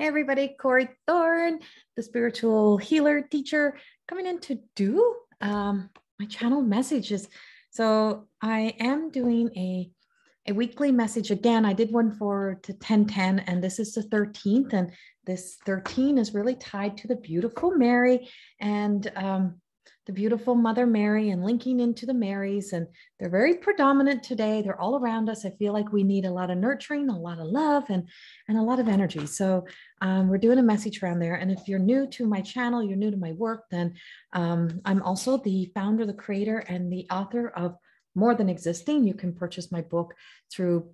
Hey everybody, Corrie Thorne, the spiritual healer teacher, coming in to do my channel messages. So I am doing a weekly message again. I did one for to 1010, and this is the 13th, and this 13 is really tied to the beautiful Mary and the beautiful Mother Mary and linking into the Marys. And they're very predominant today. They're all around us. I feel like we need a lot of nurturing, a lot of love, and a lot of energy. So we're doing a message around there. And if you're new to my channel, you're new to my work, then I'm also the founder, the creator, and the author of More Than Existing. You can purchase my book through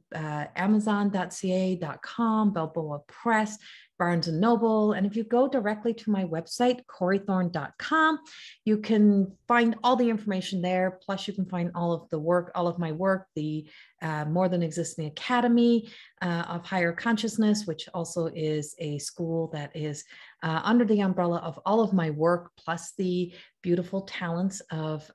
amazon.ca.com, Balboa Press, Barnes & Noble. And if you go directly to my website, corriethorne.com, you can find all the information there. Plus, you can find all of the work, all of my work, the More Than Existing Academy of Higher Consciousness, which also is a school that is under the umbrella of all of my work, plus the beautiful talents of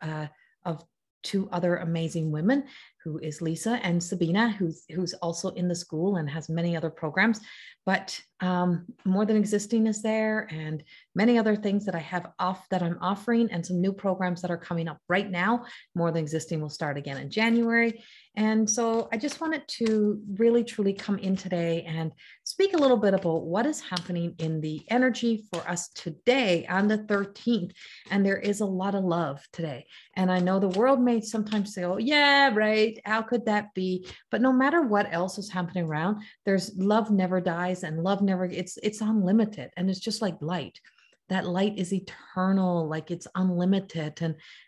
two other amazing women, who is Lisa and Sabina, who's also in the school and has many other programs. But More Than Existing is there, and many other things that I have that I'm offering, and some new programs that are coming up right now. More Than Existing will start again in January. And so I just wanted to really, truly come in today and speak a little bit about what is happening in the energy for us today on the 13th. And there is a lot of love today. And I know the world may sometimes say, oh, yeah, right. How could that be? But no matter what else is happening around, there's love never dies, and love never, it's unlimited. And it's just like light. That light is eternal, like it's unlimited.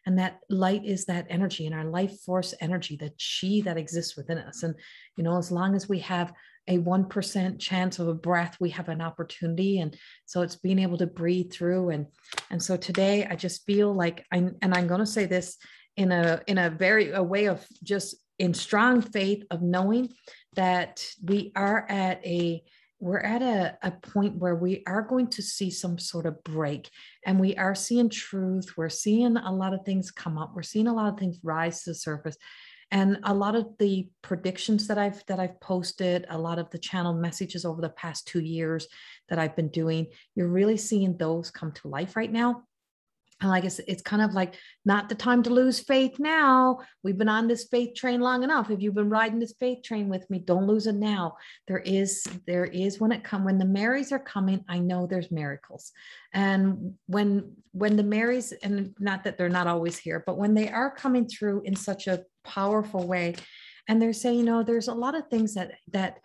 And that light is that energy, and our life force energy, the chi that exists within us. And, you know, as long as we have a 1% chance of a breath, we have an opportunity. And so it's being able to breathe through. And so today I just feel like I'm going to say this in a way of just in strong faith of knowing that we're at a point where we are going to see some sort of break, and we are seeing truth. We're seeing a lot of things come up. We're seeing a lot of things rise to the surface. And a lot of the predictions that I've posted, a lot of the channel messages over the past 2 years that I've been doing, you're really seeing those come to life right now. I guess it's kind of like, not the time to lose faith now. We've been on this faith train long enough. If you've been riding this faith train with me, don't lose it now. There is when the Marys are coming, I know there's miracles. And when the Marys, and not that they're not always here, but when they are coming through in such a powerful way, and they're saying, you know, there's a lot of things that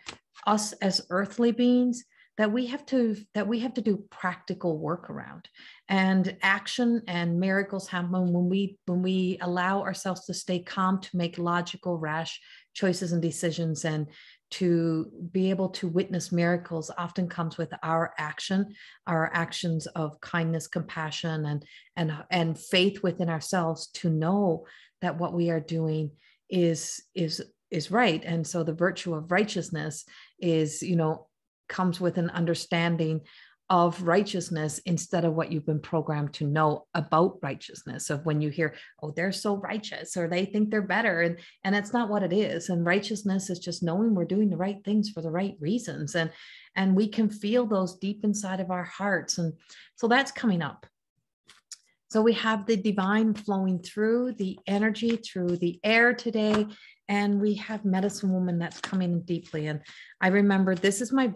us as earthly beings, that we have to do practical work around. And action and miracles happen when we allow ourselves to stay calm, to make logical, rash choices and decisions, and to be able to witness miracles often comes with our actions of kindness, compassion, and faith within ourselves, to know that what we are doing is right. And so the virtue of righteousness is, you know, comes with an understanding of righteousness instead of what you've been programmed to know about righteousness. Of when you hear, oh, they're so righteous, or they think they're better, and that's not what it is. And righteousness is just knowing we're doing the right things for the right reasons, and we can feel those deep inside of our hearts. And so that's coming up. So we have the divine flowing through the energy, through the air today. And we have Medicine Woman that's coming in deeply. And I remember this is my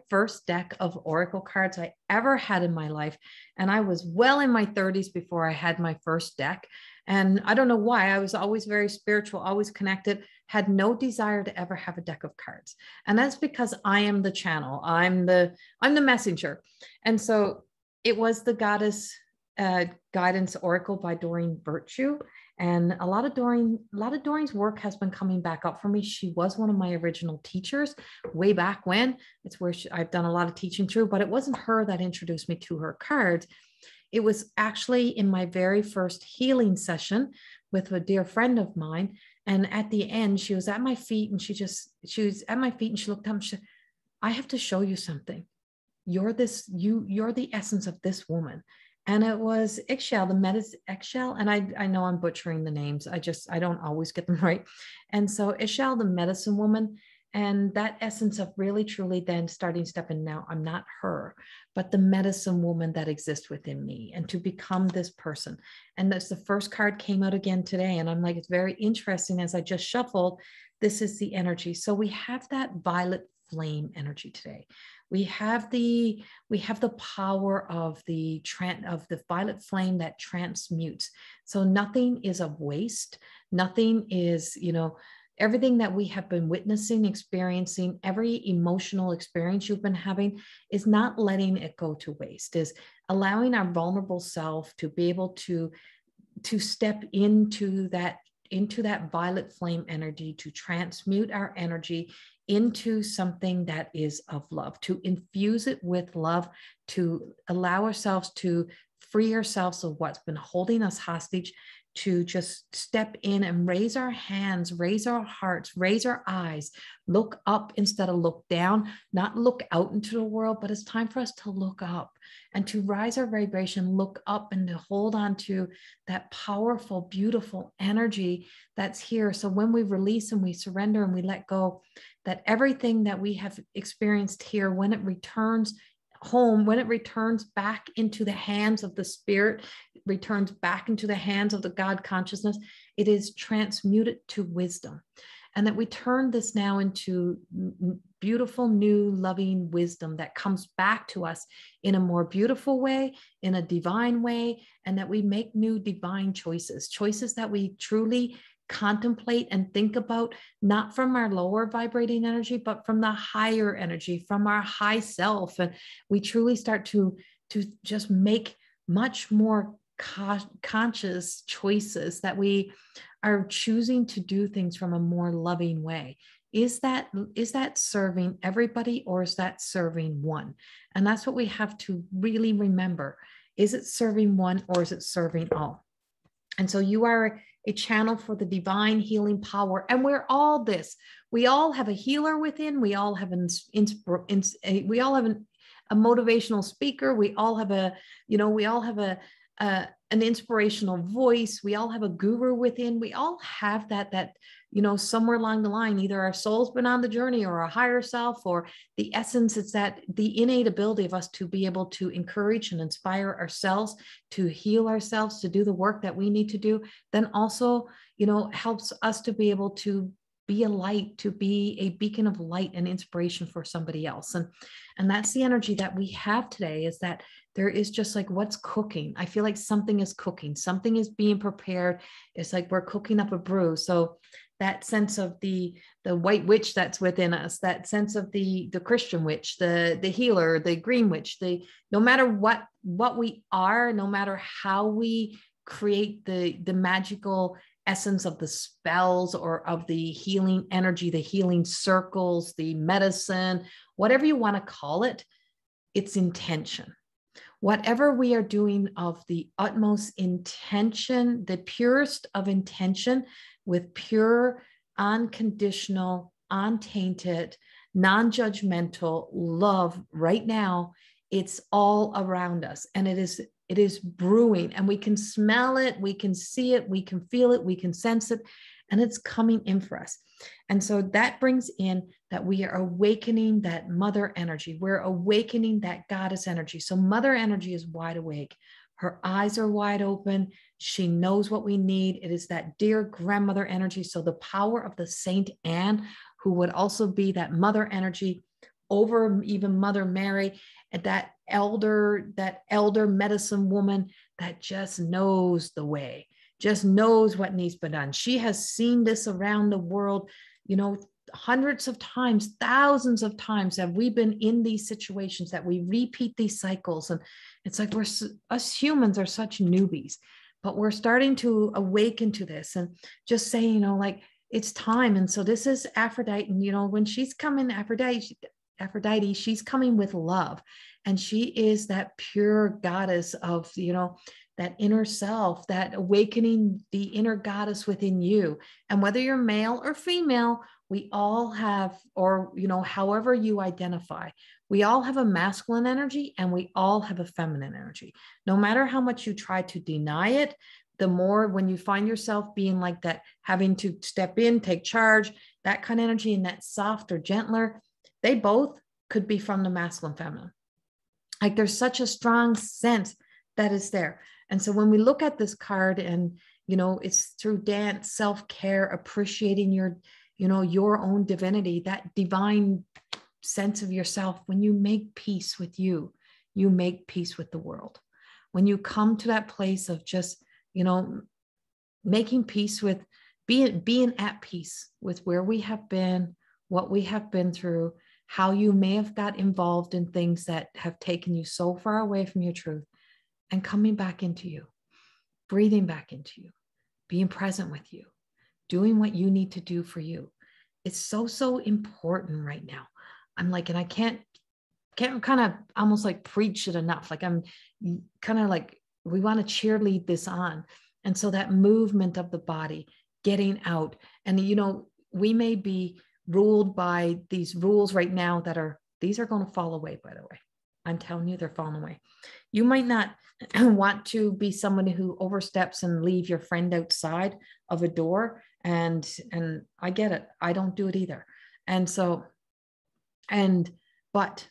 first deck of Oracle cards I ever had in my life. And I was well in my 30s before I had my first deck. And I don't know why. I was always very spiritual, always connected, had no desire to ever have a deck of cards. And that's because I am the channel. I'm the messenger. And so it was the Goddess Guidance Oracle by Doreen Virtue. And a lot of Doreen's work has been coming back up for me. She was one of my original teachers way back when. It's where I've done a lot of teaching through, but it wasn't her that introduced me to her cards. It was actually in my very first healing session with a dear friend of mine. And at the end, she was at my feet, and she was at my feet, and she looked up and she said, I have to show you something. You're the essence of this woman. And it was Eggshell, Eggshell. And I know I'm butchering the names. I don't always get them right. And so Eggshell, the medicine woman, And that essence of really, truly then starting step in now, I'm not her, but the medicine woman that exists within me, and to become this person. And that's the first card came out again today. And I'm like, it's very interesting as I just shuffled, this is the energy. So we have that violet flame energy today. We have the power of the violet flame that transmutes. So nothing is of waste. Nothing is, everything that we have been witnessing, experiencing, every emotional experience you've been having is not letting it go to waste, is allowing our vulnerable self to be able to step into that violet flame energy, to transmute our energy into something that is of love, to infuse it with love, to allow ourselves to free ourselves of what's been holding us hostage, to just step in and raise our hands, raise our hearts, raise our eyes, look up instead of look down, not look out into the world, but it's time for us to look up and to rise our vibration, look up and to hold on to that powerful, beautiful energy that's here. So when we release and we surrender and we let go, that everything that we have experienced here, when it returns home, when it returns back into the hands of the spirit, returns back into the hands of the God consciousness, it is transmuted to wisdom. And that we turn this now into beautiful, new, loving wisdom that comes back to us in a more beautiful way, in a divine way, and that we make new divine choices that we truly contemplate and think about, not from our lower vibrating energy, but from the higher energy, from our high self. And we truly start to just make much more conscious choices, that we are choosing to do things from a more loving way. Is that serving everybody, or is that serving one? And that's what we have to really remember. Is it serving one, or is it serving all? And so you are a channel for the divine healing power. And we're all this. We all have a healer within. We all have a motivational speaker. We all have an inspirational voice. We all have a guru within. We all have that somewhere along the line, either our soul's been on the journey, or our higher self, or the essence. It's that the innate ability of us to be able to encourage and inspire ourselves, to heal ourselves, to do the work that we need to do. Then also, helps us to be able to be a light, to be a beacon of light and inspiration for somebody else. And that's the energy that we have today, is that there is just like what's cooking. I feel like something is cooking, something is being prepared. It's like we're cooking up a brew. So that sense of the white witch that's within us, that sense of the Christian witch, the healer, the green witch, no matter what we are, no matter how we create the magical essence of the spells or of the healing energy, the healing circles, the medicine, whatever you want to call it, it's intention. Whatever we are doing of the utmost intention, the purest of intention, with pure, unconditional, untainted, non-judgmental love right now, it's all around us. And it is brewing, and we can smell it, we can see it, we can feel it, we can sense it, and it's coming in for us. And so that brings in that we are awakening that mother energy. We're awakening that goddess energy. So mother energy is wide awake. Her eyes are wide open. She knows what we need. It is that dear grandmother energy. So the power of the Saint Anne, who would also be that mother energy over even Mother Mary, and that elder medicine woman that just knows the way, just knows what needs to be done. She has seen this around the world, hundreds of times, thousands of times have we been in these situations, that we repeat these cycles. And it's like us humans are such newbies, but we're starting to awaken to this and just say, like, it's time. And so this is Aphrodite. And, when she's coming, Aphrodite, she's coming with love. And she is that pure goddess of, that inner self, that awakening the inner goddess within you. And whether you're male or female, we all have, or, however you identify, we all have a masculine energy and we all have a feminine energy. No matter how much you try to deny it, the more when you find yourself being like that, having to step in, take charge, that kind of energy and that soft or gentler, they both could be from the masculine feminine. Like there's such a strong sense that is there. And so when we look at this card and, you know, it's through dance, self-care, appreciating your, you know, your own divinity, that divine sense of yourself. When you make peace with you, you make peace with the world. When you come to that place of just, you know, making peace with being at peace with where we have been, what we have been through, how you may have got involved in things that have taken you so far away from your truth, and coming back into you, breathing back into you, being present with you, doing what you need to do for you. It's so, so important right now. I'm like, and I can't kind of almost like preach it enough. Like I'm kind of like, we want to cheerlead this on. And so that movement of the body, getting out, and, you know, we may be ruled by these rules right now that these are going to fall away, by the way. I'm telling you, they're falling away. You might not want to be somebody who oversteps and leave your friend outside of a door. And I get it. I don't do it either. And so, but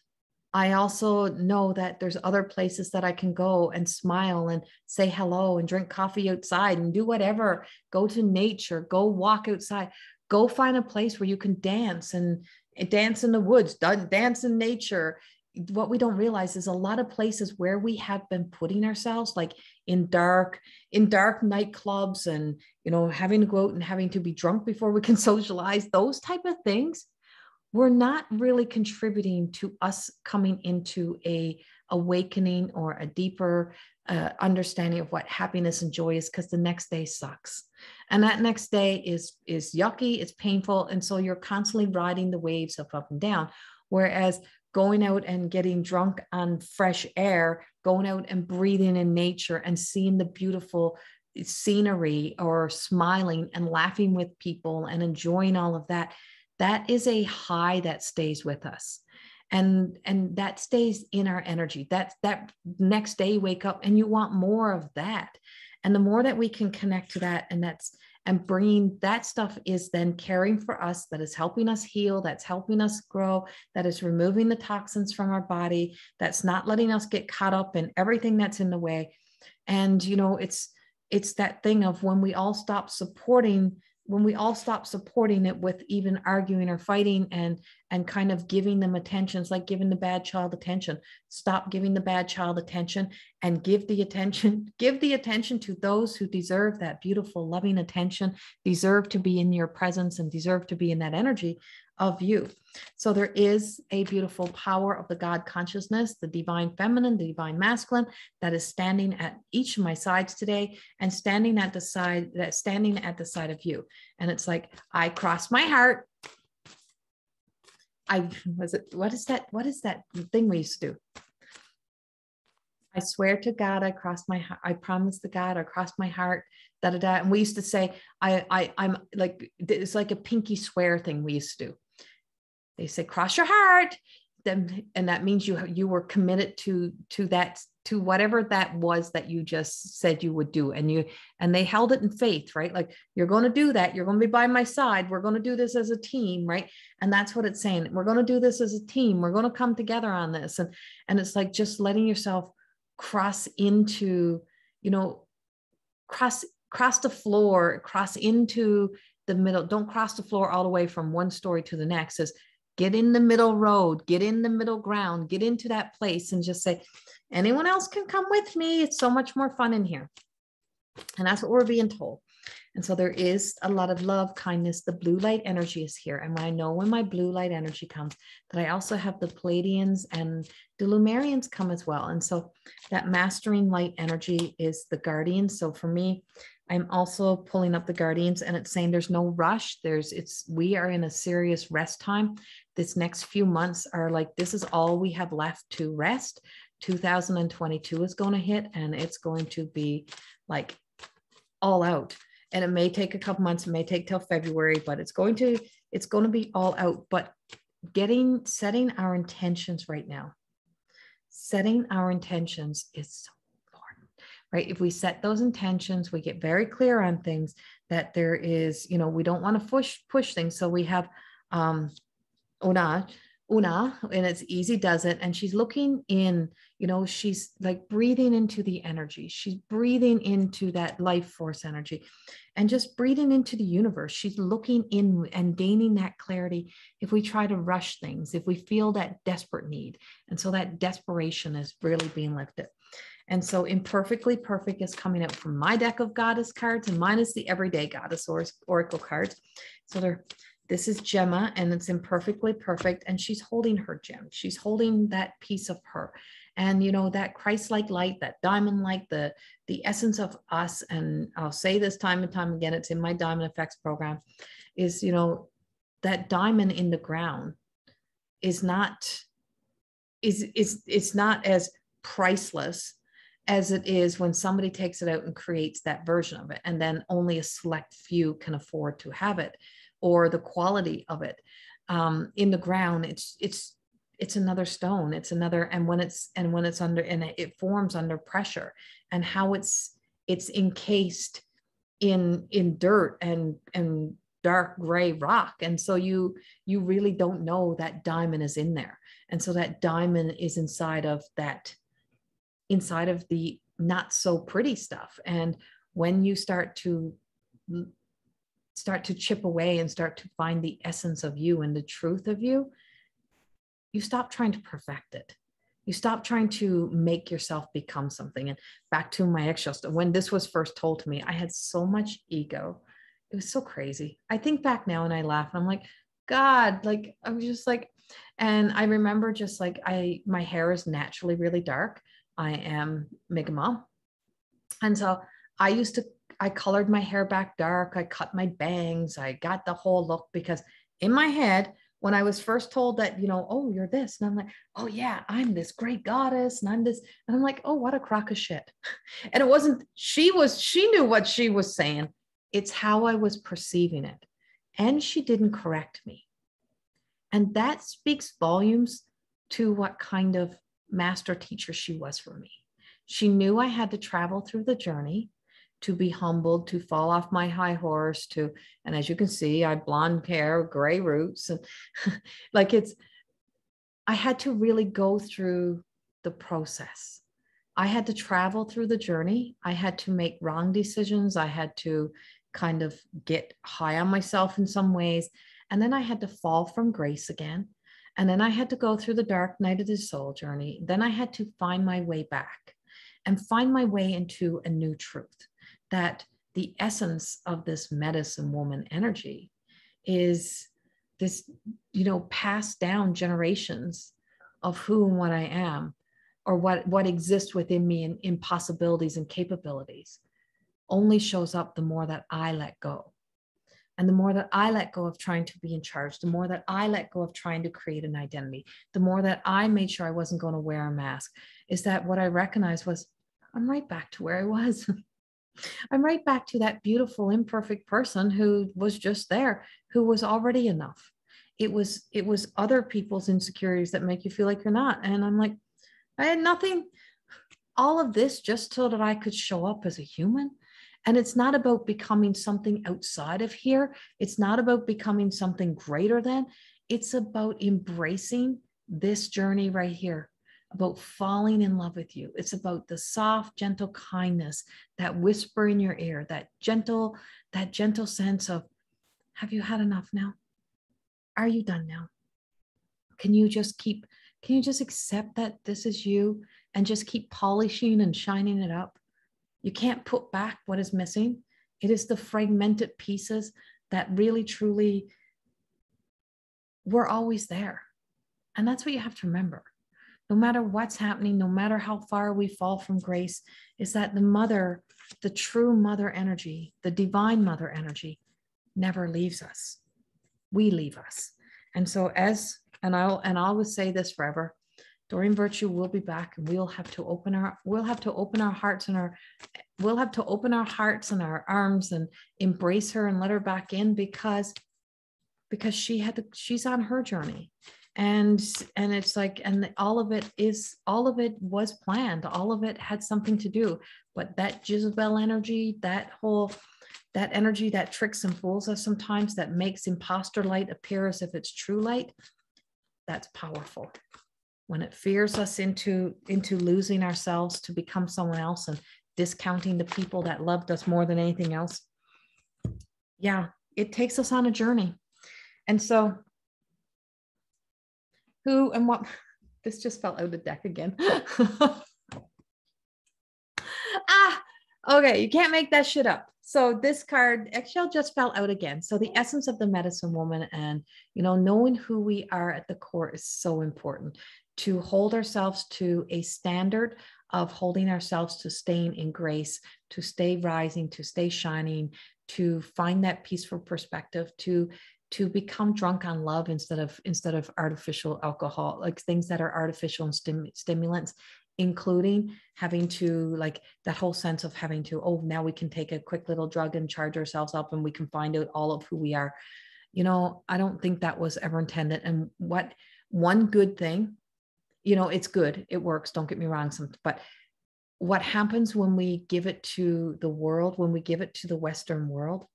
I also know that there's other places that I can go and smile and say hello and drink coffee outside and do whatever, go to nature, go walk outside, go find a place where you can dance and dance in the woods, dance in nature. What we don't realize is a lot of places where we have been putting ourselves, like in dark nightclubs, and, you know, having to go out and having to be drunk before we can socialize, those type of things, we're not really contributing to us coming into a awakening or a deeper understanding of what happiness and joy is, because the next day sucks. And that next day is yucky, it's painful. And so you're constantly riding the waves of up and down. Whereas going out and getting drunk on fresh air, going out and breathing in nature and seeing the beautiful scenery, or smiling and laughing with people and enjoying all of that, that is a high that stays with us. And that stays in our energy. That next day you wake up and you want more of that. And the more that we can connect to that, and bringing that stuff, is then caring for us, that is helping us heal, that's helping us grow, that is removing the toxins from our body, that's not letting us get caught up in everything that's in the way. And, you know, it's that thing of when we all stop supporting it with even arguing or fighting and kind of giving them attention. It's like giving the bad child attention. Stop giving the bad child attention and give the attention to those who deserve that beautiful, loving attention, deserve to be in your presence, and deserve to be in that energy of you. So there is a beautiful power of the God consciousness, the divine feminine, the divine masculine, that is standing at each of my sides today, and standing at the side of you. And it's like, I cross my heart. What is that thing we used to do? I swear to God, I crossed my heart. I promise to God, I crossed my heart. Da da da. And we used to say, I'm like, it's like a pinky swear thing we used to do. They say, cross your heart. Then, and that means you were committed to that, to whatever that was that you just said you would do. And they held it in faith, right? Like, you're going to do that. You're going to be by my side. We're going to do this as a team, right? And that's what it's saying. We're going to do this as a team. We're going to come together on this. And it's like just letting yourself cross into, you know, cross the floor, cross into the middle. Don't cross the floor all the way from one story to the next. Is get in the middle road, get in the middle ground, get into that place, and just say, anyone else can come with me. It's so much more fun in here. And that's what we're being told. And so there is a lot of love, kindness. The blue light energy is here. And I know when my blue light energy comes, that I also have the Pleiadians and the Lumerians come as well. And so that mastering light energy is the guardian. So for me, I'm also pulling up the guardians, and it's saying there's no rush. We are in a serious rest time. This next few months are like, this is all we have left to rest. 2022 is going to hit, and it's going to be like all out. And it may take a couple months, it may take till February, but it's going to be all out. But setting our intentions right now, setting our intentions is so important. right? If we set those intentions, we get very clear on things that there is, we don't want to push things. So we have Una, and it's easy does it. And she's looking in, she's like breathing into the energy. She's breathing into that life force energy and just breathing into the universe. She's looking in and gaining that clarity. If we try to rush things, if we feel that desperate need. And so that desperation is really being lifted. And so Imperfectly Perfect is coming out from my deck of goddess cards, and mine is the Everyday Goddess Oracle cards. So this is Gemma, and it's Imperfectly Perfect, and she's holding her gem. She's holding that piece of her. And, that Christ-like light, that diamond light, the essence of us, and I'll say this time and time again, it's in my Diamond Effects program, is, that diamond in the ground is not, it's not as priceless as it is when somebody takes it out and creates that version of it, and then only a select few can afford to have it, or the quality of it. In the ground, it's another stone. It's another, and when it's under, and it forms under pressure, and how it's encased in dirt and dark gray rock. And so you really don't know that diamond is in there. And so that diamond is inside of the not so pretty stuff. And when you start to chip away and start to find the essence of you and the truth of you, you stop trying to perfect it. You stop trying to make yourself become something. And back to my ex, when this was first told to me, I had so much ego. It was so crazy. I think back now and I laugh and I'm like, God, like, I'm just like, and I remember just like, my hair is naturally really dark. I am Mi'kmaq. And so I colored my hair back dark. I cut my bangs. I got the whole look, because in my head, when I was first told that, oh, you're this. And I'm like, oh yeah, I'm this great goddess. And I'm this. And I'm like, oh, what a crock of shit. And it wasn't, she knew what she was saying. It's how I was perceiving it. And she didn't correct me. And that speaks volumes to what kind of master teacher she was for me. She knew I had to travel through the journey, to be humbled, to fall off my high horse, and as you can see, I have blonde hair, gray roots, and I had to really go through the process. I had to travel through the journey. I had to make wrong decisions. I had to kind of get high on myself in some ways. And then I had to fall from grace again. And then I had to go through the dark night of the soul journey. Then I had to find my way back and find my way into a new truth, that the essence of this medicine woman energy is this, passed down generations of who and what I am, or what exists within me in possibilities and capabilities, only shows up the more that I let go. And the more that I let go of trying to be in charge, the more that I let go of trying to create an identity, the more that I made sure I wasn't going to wear a mask, is that what I recognized was, I'm right back to where I was. I'm right back to that beautiful, imperfect person who was just there, who was already enough. It was other people's insecurities that make you feel like you're not. And I'm like, I had nothing, all of this just so that I could show up as a human. And it's not about becoming something outside of here. It's not about becoming something greater than. It's about embracing this journey right here, about falling in love with you. It's about the soft, gentle kindness, that whisper in your ear, that gentle sense of, have you had enough now? Are you done now? Can you just accept that this is you and just keep polishing and shining it up? You can't put back what is missing. It is the fragmented pieces that really, truly were always there. And that's what you have to remember. No matter what's happening, no matter how far we fall from grace, is that the true mother energy, the divine mother energy, never leaves us. We leave us. And so I'll always say this forever, Doreen Virtue will be back, and we'll have to open our hearts and our arms and embrace her and let her back in, because she's on her journey. And it's like, and all of it was planned. All of it had something to do. But that Jezebel energy, that energy that tricks and fools us sometimes, that makes imposter light appear as if it's true light, that's powerful. When it fears us into losing ourselves to become someone else and discounting the people that loved us more than anything else, yeah, it takes us on a journey. And so who and what, this just fell out of the deck again. Okay, you can't make that shit up. So this card, eggshell, just fell out again. So the essence of the medicine woman, and knowing who we are at the core is so important. To hold ourselves to a standard of holding ourselves to staying in grace, to stay rising, to stay shining, to find that peaceful perspective, to become drunk on love instead of artificial alcohol, like things that are artificial and stimulants, including having to, like, that whole sense of having to, oh, now we can take a quick little drug and charge ourselves up and we can find out all of who we are. I don't think that was ever intended. And what one good thing, it's good, it works, don't get me wrong, but what happens when we give it to the world, when we give it to the Western world,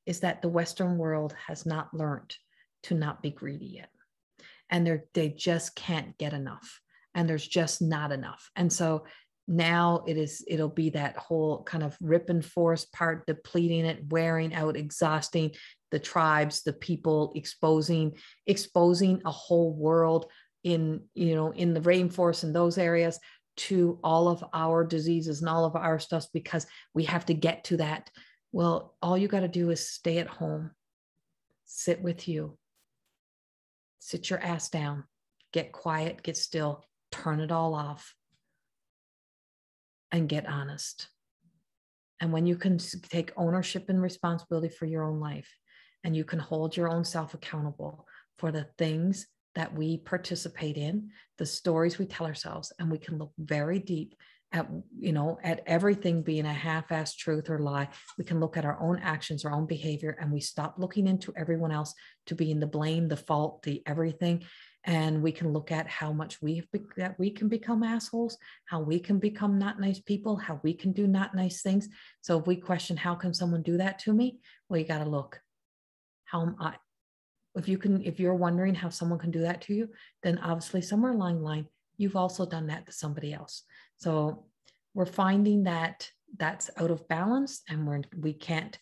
is that the Western world has not learned to not be greedy yet. And they just can't get enough. And there's just not enough. And so now it'll be that whole kind of rip and force part, depleting it, wearing out, exhausting the tribes, the people, exposing a whole world in the rainforest and those areas to all of our diseases and all of our stuff, because we have to get to that. Well, all you got to do is stay at home, sit with you, sit your ass down, get quiet, get still, turn it all off, and get honest. And when you can take ownership and responsibility for your own life, and you can hold your own self accountable for the things that we participate in, the stories we tell ourselves, and we can look very deep at everything being a half-assed truth or lie. We can look at our own actions, our own behavior, and we stop looking into everyone else to be in the blame, the fault, the everything. And we can look at how much that we can become assholes, how we can become not nice people, how we can do not nice things. So if we question, how can someone do that to me? Well, you got to look, how am I? If you're wondering how someone can do that to you, then obviously somewhere along the line, you've also done that to somebody else. So we're finding that that's out of balance, and we can't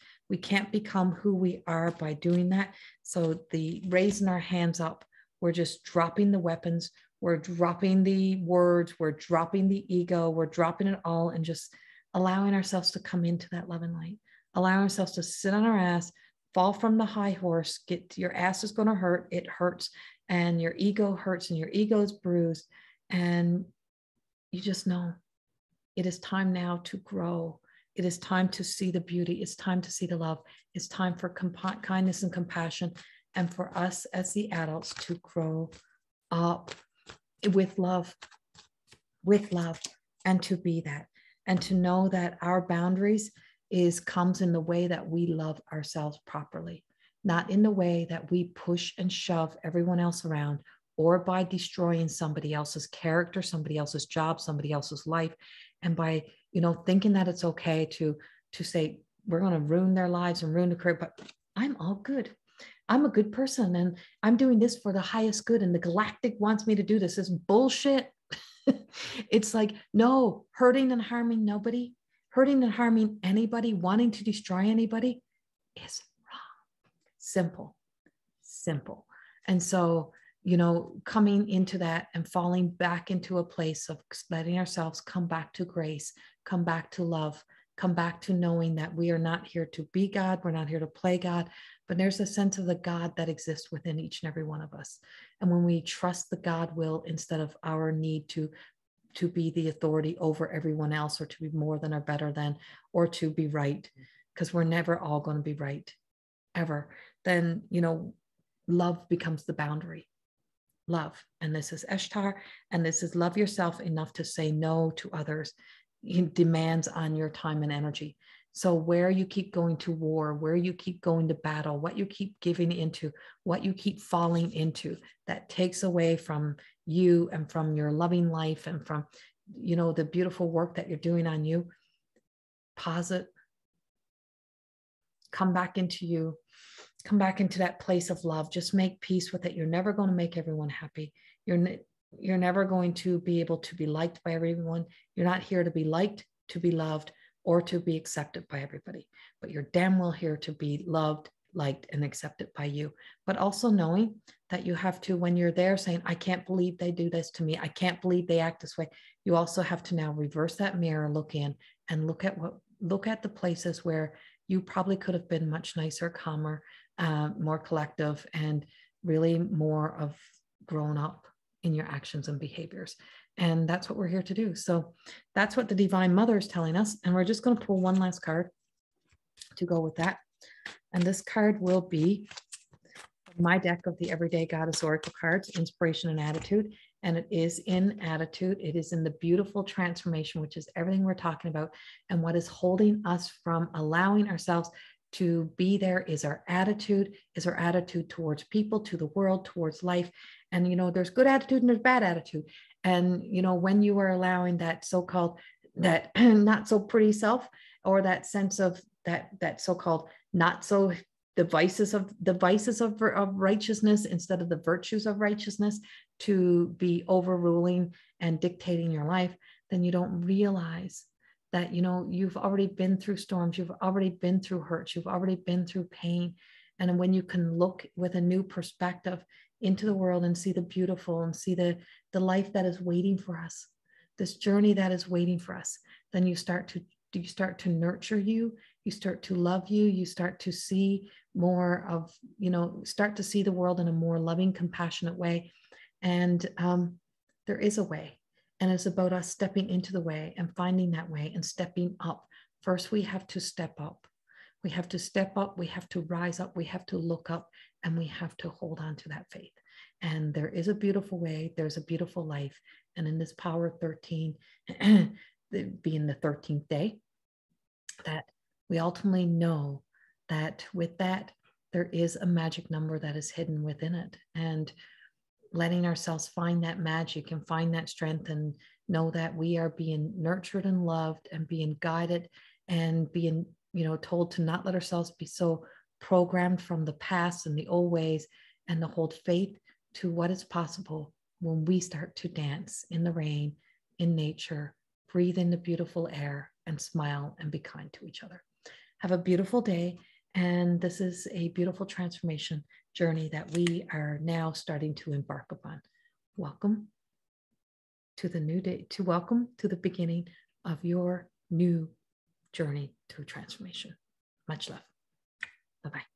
become who we are by doing that. So the raising our hands up, we're just dropping the weapons, we're dropping the words, we're dropping the ego, we're dropping it all, and just allowing ourselves to come into that love and light, allowing ourselves to sit on our ass, fall from the high horse, your ass is going to hurt, it hurts, and your ego hurts, and your ego is bruised, and you just know it is time now to grow. It is time to see the beauty. It's time to see the love. It's time for kindness and compassion, and for us as the adults to grow up with love, and to be that, and to know that our boundaries comes in the way that we love ourselves properly, not in the way that we push and shove everyone else around, or by destroying somebody else's character, somebody else's job, somebody else's life, and by thinking that it's okay to say we're going to ruin their lives and ruin the career, but I'm all good. I'm a good person, and I'm doing this for the highest good, and the galactic wants me to do this. Is bullshit. It's like, no, hurting and harming nobody, hurting and harming anybody, wanting to destroy anybody is wrong. Simple. And so, coming into that and falling back into a place of letting ourselves come back to grace, come back to love, come back to knowing that we are not here to be God. We're not here to play God, but there's a sense of the God that exists within each and every one of us. And when we trust the God will, instead of our need to be the authority over everyone else, or to be more than or better than, or to be right, because we're never all going to be right, ever, then, love becomes the boundary. Love. And this is Ishtar, and this is love yourself enough to say no to others. It demands on your time and energy. So where you keep going to war, where you keep going to battle, what you keep giving into, what you keep falling into, that takes away from you and from your loving life and from, you know, the beautiful work that you're doing on you. Pause it. Come back into you. Come back into that place of love. Just make peace with it. You're never going to make everyone happy. You're never going to be able to be liked by everyone. You're not here to be liked, to be loved, or to be accepted by everybody. But you're damn well here to be loved, liked, and accepted by you. But also knowing that you have to, when you're there saying, I can't believe they do this to me, I can't believe they act this way, you also have to now reverse that mirror, look in and look at the places where you probably could have been much nicer, calmer, more collective, and really more of grown up in your actions and behaviors. And that's what we're here to do. So that's what the Divine Mother is telling us. And we're just going to pull one last card to go with that. And this card will be my deck of the Everyday Goddess Oracle cards, Inspiration and Attitude. And it is in attitude. It is in the beautiful transformation, which is everything we're talking about. And what is holding us from allowing ourselves to be there is our attitude towards people, to the world, towards life. And, you know, there's good attitude and there's bad attitude. And, you know, when you are allowing that so-called, that not so pretty self, or that sense of that so-called not so, the vices of righteousness instead of the virtues of righteousness to be overruling and dictating your life, then you don't realize that, you know, you've already been through storms, you've already been through hurts, you've already been through pain. And when you can look with a new perspective into the world and see the beautiful and see the life that is waiting for us, this journey that is waiting for us, then you start to nurture you, you start to love you, you start to see more of, you know, start to see the world in a more loving, compassionate way. And there is a way. And it's about us stepping into the way and finding that way and stepping up. First, we have to step up. We have to step up. We have to rise up. We have to look up, and we have to hold on to that faith. And there is a beautiful way. There's a beautiful life. And in this power of 13, being the 13th day, that we ultimately know that with that, there is a magic number that is hidden within it. And letting ourselves find that magic and find that strength and know that we are being nurtured and loved and being guided and being, you know, told to not let ourselves be so programmed from the past and the old ways, and to hold faith to what is possible when we start to dance in the rain, in nature, breathe in the beautiful air, and smile and be kind to each other. Have a beautiful day. And this is a beautiful transformation journey that we are now starting to embark upon. Welcome to the new day, welcome to the beginning of your new journey to transformation. Much love. Bye-bye.